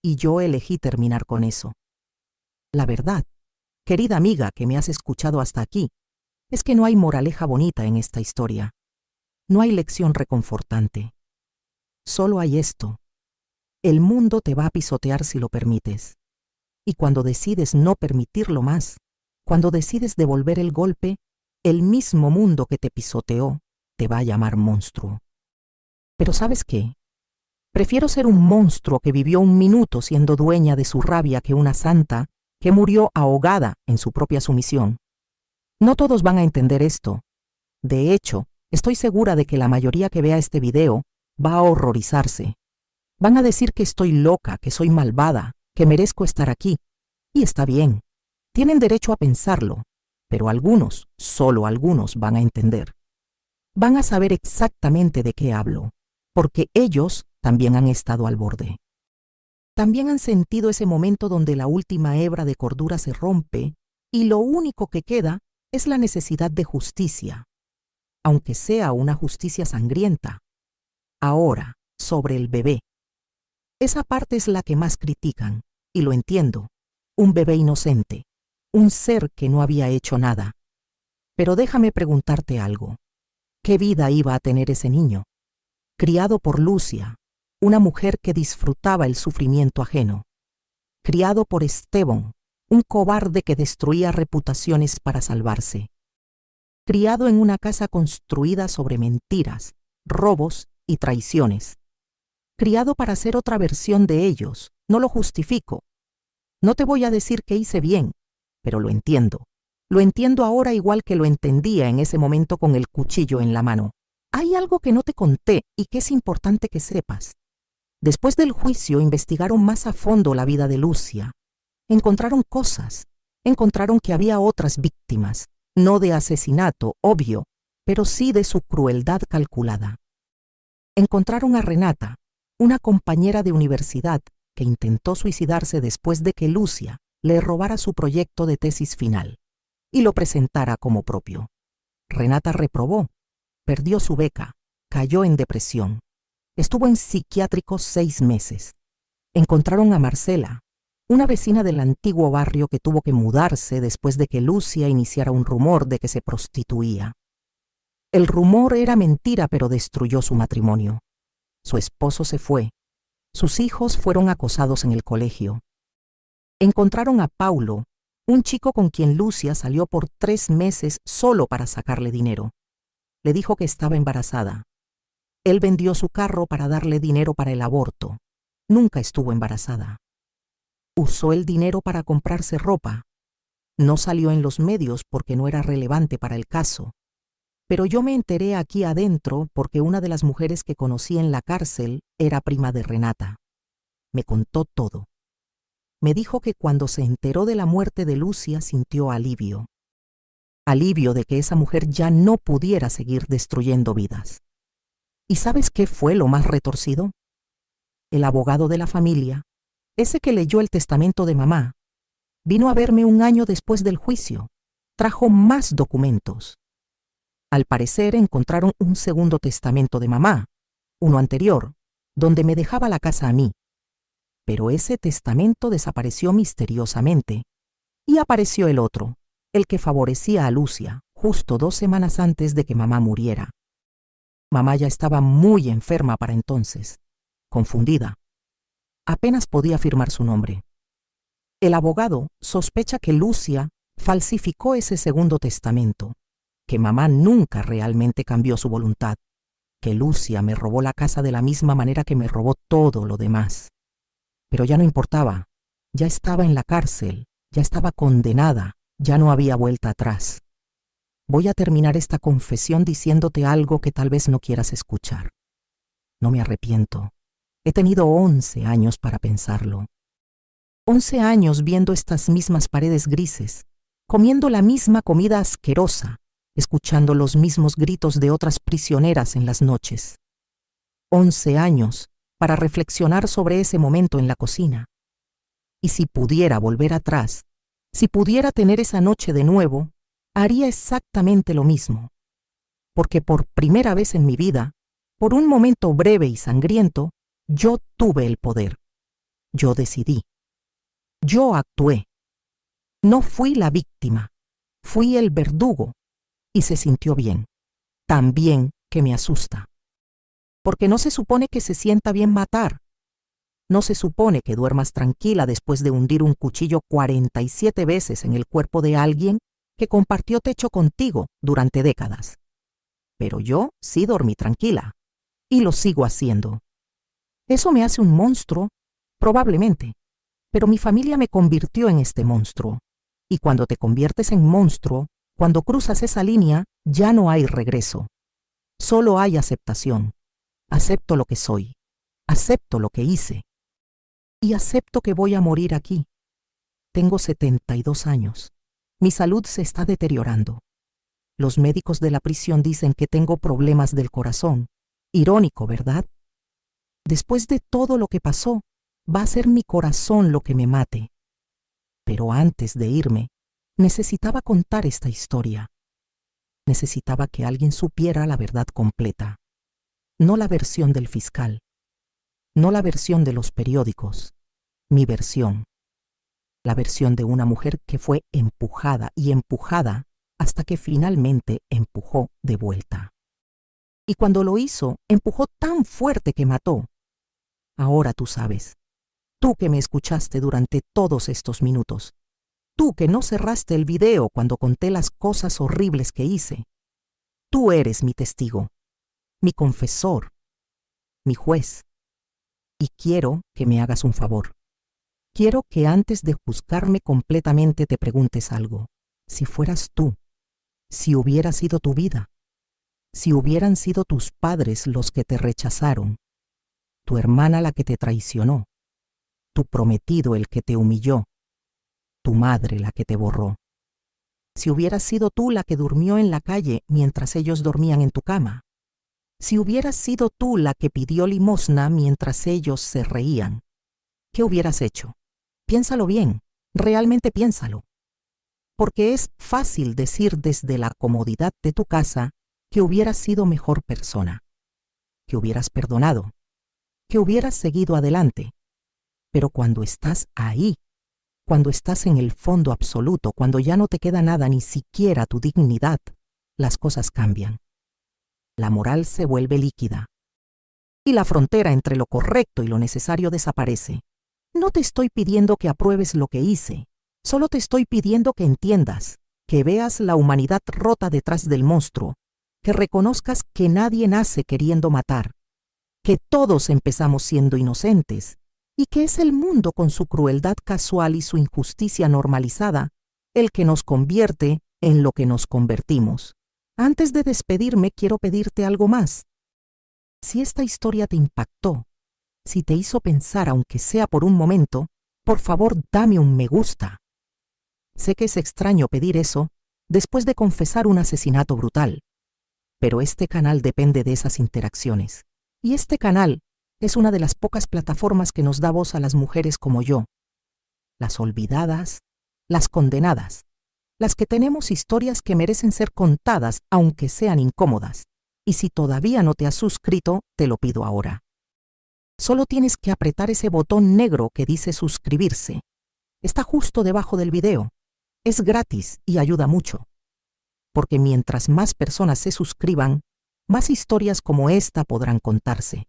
Speaker 1: y yo elegí terminar con eso. La verdad, querida amiga que me has escuchado hasta aquí, es que no hay moraleja bonita en esta historia. No hay lección reconfortante. Solo hay esto. El mundo te va a pisotear si lo permites. Y cuando decides no permitirlo más, cuando decides devolver el golpe, el mismo mundo que te pisoteó te va a llamar monstruo. Pero ¿sabes qué? Prefiero ser un monstruo que vivió un minuto siendo dueña de su rabia que una santa que murió ahogada en su propia sumisión. No todos van a entender esto. De hecho, estoy segura de que la mayoría que vea este video va a horrorizarse. Van a decir que estoy loca, que soy malvada, que merezco estar aquí. Y está bien. Tienen derecho a pensarlo. Pero algunos, solo algunos, van a entender. Van a saber exactamente de qué hablo, porque ellos también han estado al borde. También han sentido ese momento donde la última hebra de cordura se rompe y lo único que queda es la necesidad de justicia, aunque sea una justicia sangrienta. Ahora, sobre el bebé. Esa parte es la que más critican, y lo entiendo. Un bebé inocente, un ser que no había hecho nada. Pero déjame preguntarte algo. ¿Qué vida iba a tener ese niño? Criado por Lucia, una mujer que disfrutaba el sufrimiento ajeno. Criado por Esteban, un cobarde que destruía reputaciones para salvarse. Criado en una casa construida sobre mentiras, robos y traiciones. Criado para ser otra versión de ellos, no lo justifico. No te voy a decir que hice bien, pero lo entiendo. Lo entiendo ahora igual que lo entendía en ese momento con el cuchillo en la mano. Hay algo que no te conté y que es importante que sepas. Después del juicio investigaron más a fondo la vida de Lucia. Encontraron cosas. Encontraron que había otras víctimas, no de asesinato, obvio, pero sí de su crueldad calculada. Encontraron a Renata, una compañera de universidad que intentó suicidarse después de que Lucia le robara su proyecto de tesis final y lo presentara como propio. Renata reprobó, perdió su beca, cayó en depresión. Estuvo en psiquiátrico 6 meses. Encontraron a Marcela, una vecina del antiguo barrio que tuvo que mudarse después de que Lucia iniciara un rumor de que se prostituía. El rumor era mentira, pero destruyó su matrimonio. Su esposo se fue. Sus hijos fueron acosados en el colegio. Encontraron a Paulo, un chico con quien Lucia salió por 3 meses solo para sacarle dinero. Le dijo que estaba embarazada. Él vendió su carro para darle dinero para el aborto. Nunca estuvo embarazada. Usó el dinero para comprarse ropa. No salió en los medios porque no era relevante para el caso. Pero yo me enteré aquí adentro porque una de las mujeres que conocí en la cárcel era prima de Renata. Me contó todo. Me dijo que cuando se enteró de la muerte de Lucia sintió alivio. Alivio de que esa mujer ya no pudiera seguir destruyendo vidas. ¿Y sabes qué fue lo más retorcido? El abogado de la familia, ese que leyó el testamento de mamá, vino a verme 1 año después del juicio. Trajo más documentos. Al parecer encontraron un segundo testamento de mamá, uno anterior, donde me dejaba la casa a mí. Pero ese testamento desapareció misteriosamente. Y apareció el otro, el que favorecía a Lucia, justo 2 semanas antes de que mamá muriera. Mamá ya estaba muy enferma para entonces, confundida. Apenas podía firmar su nombre. El abogado sospecha que Lucia falsificó ese segundo testamento, que mamá nunca realmente cambió su voluntad, que Lucia me robó la casa de la misma manera que me robó todo lo demás. Pero ya no importaba, ya estaba en la cárcel, ya estaba condenada, ya no había vuelta atrás. Voy a terminar esta confesión diciéndote algo que tal vez no quieras escuchar. No me arrepiento. He tenido 11 años para pensarlo. 11 años viendo estas mismas paredes grises, comiendo la misma comida asquerosa, escuchando los mismos gritos de otras prisioneras en las noches. 11 años para reflexionar sobre ese momento en la cocina. Y si pudiera volver atrás, si pudiera tener esa noche de nuevo, haría exactamente lo mismo. Porque por primera vez en mi vida, por un momento breve y sangriento, yo tuve el poder. Yo decidí. Yo actué. No fui la víctima. Fui el verdugo. Y se sintió bien. Tan bien que me asusta. Porque no se supone que se sienta bien matar. No se supone que duermas tranquila después de hundir un cuchillo 47 veces en el cuerpo de alguien que compartió techo contigo durante décadas. Pero yo sí dormí tranquila. Y lo sigo haciendo. ¿Eso me hace un monstruo? Probablemente. Pero mi familia me convirtió en este monstruo. Y cuando te conviertes en monstruo, cuando cruzas esa línea, ya no hay regreso. Solo hay aceptación. Acepto lo que soy. Acepto lo que hice. Y acepto que voy a morir aquí. Tengo 72 años. Mi salud se está deteriorando. Los médicos de la prisión dicen que tengo problemas del corazón. Irónico, ¿verdad? Después de todo lo que pasó, va a ser mi corazón lo que me mate. Pero antes de irme, necesitaba contar esta historia. Necesitaba que alguien supiera la verdad completa. No la versión del fiscal. No la versión de los periódicos. Mi versión. La versión de una mujer que fue empujada y empujada hasta que finalmente empujó de vuelta. Y cuando lo hizo, empujó tan fuerte que mató. Ahora tú sabes. Tú que me escuchaste durante todos estos minutos. Tú que no cerraste el video cuando conté las cosas horribles que hice. Tú eres mi testigo, mi confesor, mi juez. Y quiero que me hagas un favor. quiero que antes de juzgarme completamente te preguntes algo. Si fueras tú, si hubiera sido tu vida, si hubieran sido tus padres los que te rechazaron, tu hermana la que te traicionó, tu prometido el que te humilló, tu madre la que te borró, si hubieras sido tú la que durmió en la calle mientras ellos dormían en tu cama, si hubieras sido tú la que pidió limosna mientras ellos se reían, ¿qué hubieras hecho? Piénsalo bien, realmente piénsalo. Porque es fácil decir desde la comodidad de tu casa que hubieras sido mejor persona, que hubieras perdonado, que hubieras seguido adelante. Pero cuando estás ahí, cuando estás en el fondo absoluto, cuando ya no te queda nada, ni siquiera tu dignidad, las cosas cambian. La moral se vuelve líquida. Y la frontera entre lo correcto y lo necesario desaparece. No te estoy pidiendo que apruebes lo que hice, solo te estoy pidiendo que entiendas, que veas la humanidad rota detrás del monstruo, que reconozcas que nadie nace queriendo matar, que todos empezamos siendo inocentes, y que es el mundo con su crueldad casual y su injusticia normalizada el que nos convierte en lo que nos convertimos. Antes de despedirme, quiero pedirte algo más. Si esta historia te impactó, si te hizo pensar aunque sea por un momento, por favor dame un me gusta. Sé que es extraño pedir eso después de confesar un asesinato brutal, pero este canal depende de esas interacciones. Y este canal es una de las pocas plataformas que nos da voz a las mujeres como yo, las olvidadas, las condenadas, las que tenemos historias que merecen ser contadas aunque sean incómodas. Y si todavía no te has suscrito, te lo pido ahora. Solo tienes que apretar ese botón negro que dice suscribirse. Está justo debajo del video. Es gratis y ayuda mucho. Porque mientras más personas se suscriban, más historias como esta podrán contarse.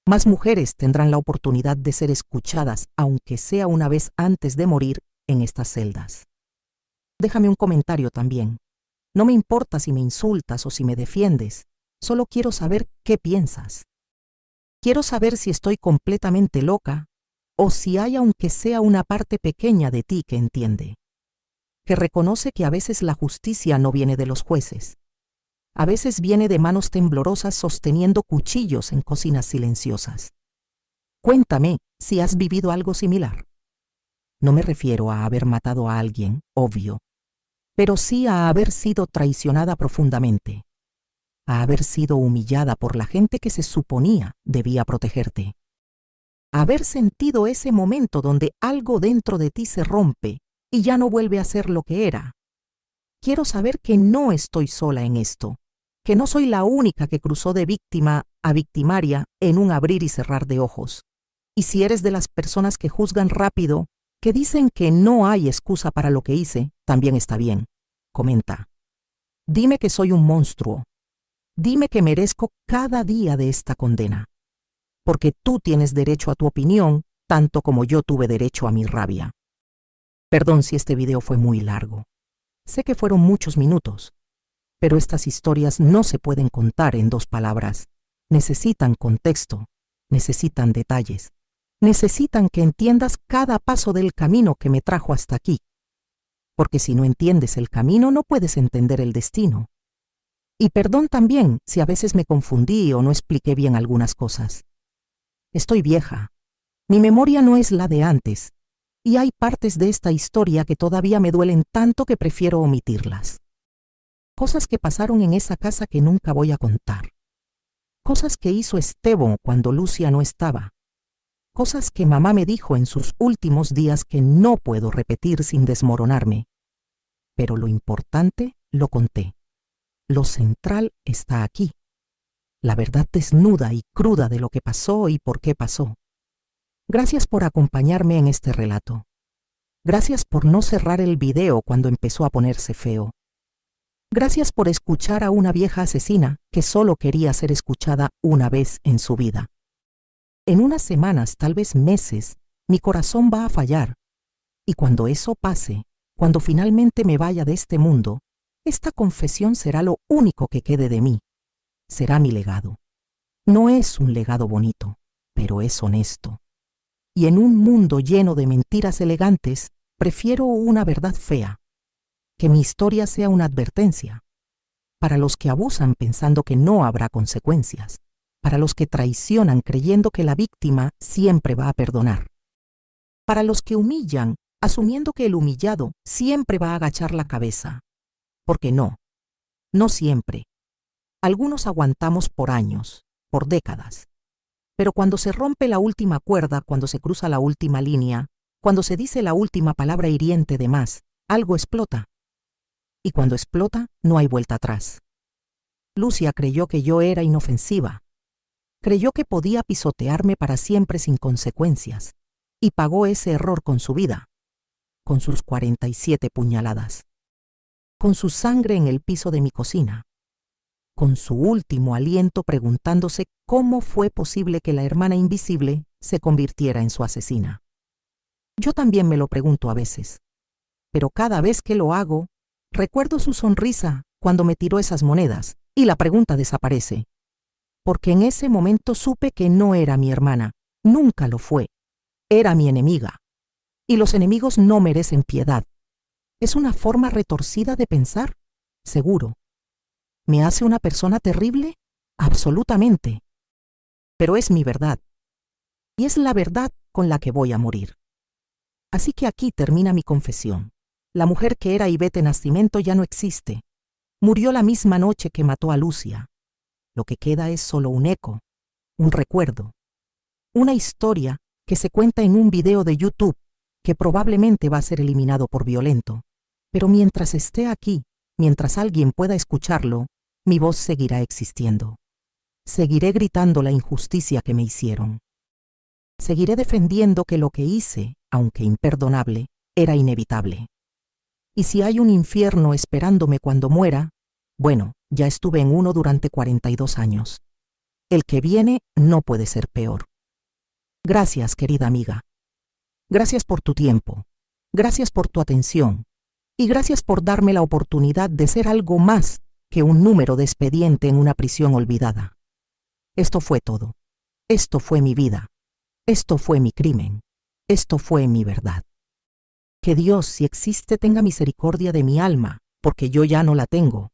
Speaker 1: Más mujeres tendrán la oportunidad de ser escuchadas, aunque sea una vez antes de morir, en estas celdas. Déjame un comentario también. No me importa si me insultas o si me defiendes, solo quiero saber qué piensas. Quiero saber si estoy completamente loca o si hay aunque sea una parte pequeña de ti que entiende, que reconoce que a veces la justicia no viene de los jueces. A veces viene de manos temblorosas sosteniendo cuchillos en cocinas silenciosas. Cuéntame si has vivido algo similar. No me refiero a haber matado a alguien, obvio, pero sí a haber sido traicionada profundamente, a haber sido humillada por la gente que se suponía debía protegerte, a haber sentido ese momento donde algo dentro de ti se rompe y ya no vuelve a ser lo que era. Quiero saber que no estoy sola en esto, que no soy la única que cruzó de víctima a victimaria en un abrir y cerrar de ojos. Y si eres de las personas que juzgan rápido, que dicen que no hay excusa para lo que hice, también está bien. Comenta. Dime que soy un monstruo. Dime que merezco cada día de esta condena. Porque tú tienes derecho a tu opinión, tanto como yo tuve derecho a mi rabia. Perdón si este video fue muy largo. Sé que fueron muchos minutos, pero estas historias no se pueden contar en 2 palabras. Necesitan contexto, necesitan detalles. Necesitan que entiendas cada paso del camino que me trajo hasta aquí. Porque si no entiendes el camino, no puedes entender el destino. Y perdón también si a veces me confundí o no expliqué bien algunas cosas. Estoy vieja. Mi memoria no es la de antes, y hay partes de esta historia que todavía me duelen tanto que prefiero omitirlas. Cosas que pasaron en esa casa que nunca voy a contar. Cosas que hizo Esteban cuando Lucia no estaba. Cosas que mamá me dijo en sus últimos días que no puedo repetir sin desmoronarme. Pero lo importante lo conté. Lo central está aquí. La verdad desnuda y cruda de lo que pasó y por qué pasó. Gracias por acompañarme en este relato. Gracias por no cerrar el video cuando empezó a ponerse feo. Gracias por escuchar a una vieja asesina que solo quería ser escuchada una vez en su vida. En unas semanas, tal vez meses, mi corazón va a fallar. Y cuando eso pase, cuando finalmente me vaya de este mundo, esta confesión será lo único que quede de mí. Será mi legado. No es un legado bonito, pero es honesto. Y en un mundo lleno de mentiras elegantes, prefiero una verdad fea. Que mi historia sea una advertencia. Para los que abusan pensando que no habrá consecuencias. Para los que traicionan creyendo que la víctima siempre va a perdonar. Para los que humillan, asumiendo que el humillado siempre va a agachar la cabeza. Porque no siempre. Algunos aguantamos por años, por décadas. Pero cuando se rompe la última cuerda, cuando se cruza la última línea, cuando se dice la última palabra hiriente de más, algo explota. Y cuando explota, no hay vuelta atrás. Lucia creyó que yo era inofensiva. Creyó que podía pisotearme para siempre sin consecuencias. Y pagó ese error con su vida. Con sus 47 puñaladas. Con su sangre en el piso de mi cocina. Con su último aliento preguntándose cómo fue posible que la hermana invisible se convirtiera en su asesina. Yo también me lo pregunto a veces. Pero cada vez que lo hago, recuerdo su sonrisa cuando me tiró esas monedas y la pregunta desaparece. Porque en ese momento supe que no era mi hermana, nunca lo fue. Era mi enemiga. Y los enemigos no merecen piedad. ¿Es una forma retorcida de pensar? Seguro. ¿Me hace una persona terrible? Absolutamente. Pero es mi verdad. Y es la verdad con la que voy a morir. Así que aquí termina mi confesión. La mujer que era Ivette Nascimento ya no existe. Murió la misma noche que mató a Lucia. Lo que queda es solo un eco, un recuerdo. Una historia que se cuenta en un video de YouTube que probablemente va a ser eliminado por violento. Pero mientras esté aquí, mientras alguien pueda escucharlo, mi voz seguirá existiendo. Seguiré gritando la injusticia que me hicieron. Seguiré defendiendo que lo que hice, aunque imperdonable, era inevitable. Y si hay un infierno esperándome cuando muera, bueno, ya estuve en uno durante 42 años. El que viene no puede ser peor. Gracias, querida amiga. Gracias por tu tiempo. Gracias por tu atención. Y gracias por darme la oportunidad de ser algo más que un número de expediente en una prisión olvidada. Esto fue todo. Esto fue mi vida. Esto fue mi crimen. Esto fue mi verdad. Que Dios, si existe, tenga misericordia de mi alma, porque yo ya no la tengo.